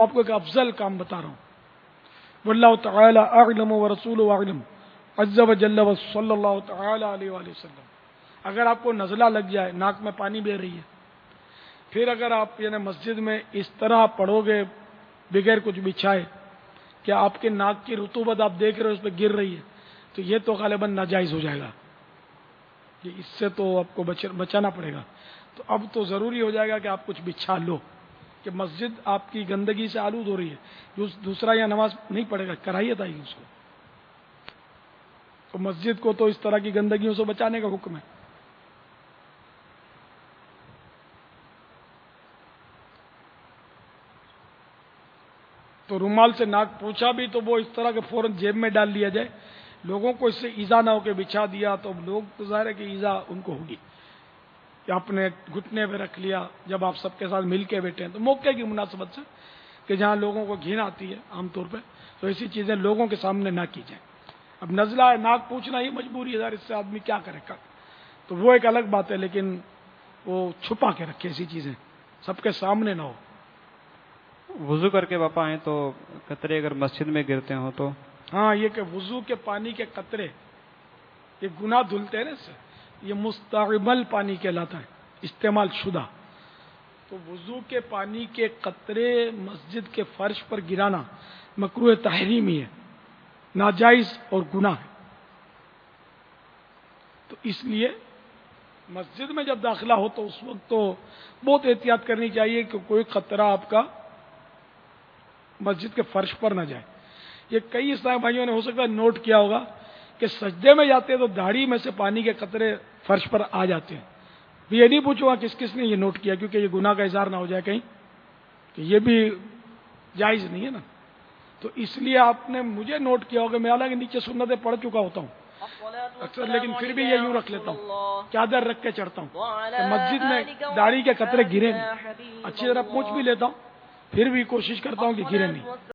آپ کو ایک افضل کام بتا رہا ہوں۔ واللہ تعالی اعلم ورسولہ اعلم عز وجل وصلی اللہ تعالی علیہ وآلہ وسلم۔ اگر آپ کو نزلہ لگ جائے، ناک میں پانی بہ رہی ہے، پھر اگر آپ مسجد میں اس طرح پڑھو گے بغیر کچھ بچھائے کہ آپ کے ناک کی رطوبت آپ دیکھ رہے ہو اس پہ گر رہی ہے، تو یہ تو غالباً ناجائز ہو جائے گا، کہ اس سے تو آپ کو بچانا پڑے گا۔ تو اب تو ضروری ہو جائے گا کہ آپ کچھ بچھا لو، کہ مسجد آپ کی گندگی سے آلود ہو رہی ہے، دوسرا یا نماز نہیں پڑھے گا، کراہیت آئے گی اس کو۔ تو مسجد کو تو اس طرح کی گندگیوں سے بچانے کا حکم ہے۔ تو رومال سے ناک پوچھا بھی تو وہ اس طرح کے فوراً جیب میں ڈال لیا جائے، لوگوں کو اس سے ایذا نہ ہو کہ بچھا دیا تو لوگ تو ظاہر ہے کہ ایذا ان کو ہوگی، کہ آپ نے گھٹنے پہ رکھ لیا جب آپ سب کے ساتھ مل کے بیٹھے ہیں، تو موقع کی مناسبت سے کہ جہاں لوگوں کو گھن آتی ہے عام طور پہ، تو ایسی چیزیں لوگوں کے سامنے نہ کی جائیں۔ اب نزلہ ہے، ناک پوچھنا ہی مجبوری ہے، یار اس سے آدمی کیا کرے گا، تو وہ ایک الگ بات ہے، لیکن وہ چھپا کے رکھے، ایسی چیزیں سب کے سامنے نہ ہو۔ وضو کر کے واپس آئیں تو قطرے اگر مسجد میں گرتے ہوں تو؟ ہاں، یہ کہ وضو کے پانی کے قطرے یہ گناہ دھلتے ہیں نا، اس سے یہ مستعمل پانی کہلاتا ہے، استعمال شدہ۔ تو وضو کے پانی کے قطرے مسجد کے فرش پر گرانا مکروہ تحریمی ہے، ناجائز اور گناہ ہے۔ تو اس لیے مسجد میں جب داخلہ ہو تو اس وقت تو بہت احتیاط کرنی چاہیے کہ کوئی قطرہ آپ کا مسجد کے فرش پر نہ جائے۔ یہ کئی اسلامی بھائیوں نے ہو سکتا ہے نوٹ کیا ہوگا کہ سجدے میں جاتے ہیں تو داڑھی میں سے پانی کے قطرے فرش پر آ جاتے ہیں۔ یہ نہیں پوچھوں گا کس کس نے یہ نوٹ کیا، کیونکہ یہ گناہ کا اظہار نہ ہو جائے کہیں، کہ یہ بھی جائز نہیں ہے نا۔ تو اس لیے آپ نے مجھے نوٹ کیا ہوگا، میں حالانکہ نیچے سنتیں پڑھ چکا ہوتا ہوں اکثر، لیکن پھر بھی یہ یوں رکھ لیتا ہوں، چادر رکھ کے چڑھتا ہوں کہ مسجد میں داڑھی کے قطرے گرے نہیں۔ اچھی طرح پوچھ بھی لیتا ہوں، پھر بھی کوشش کرتا ہوں کہ گرے نہیں۔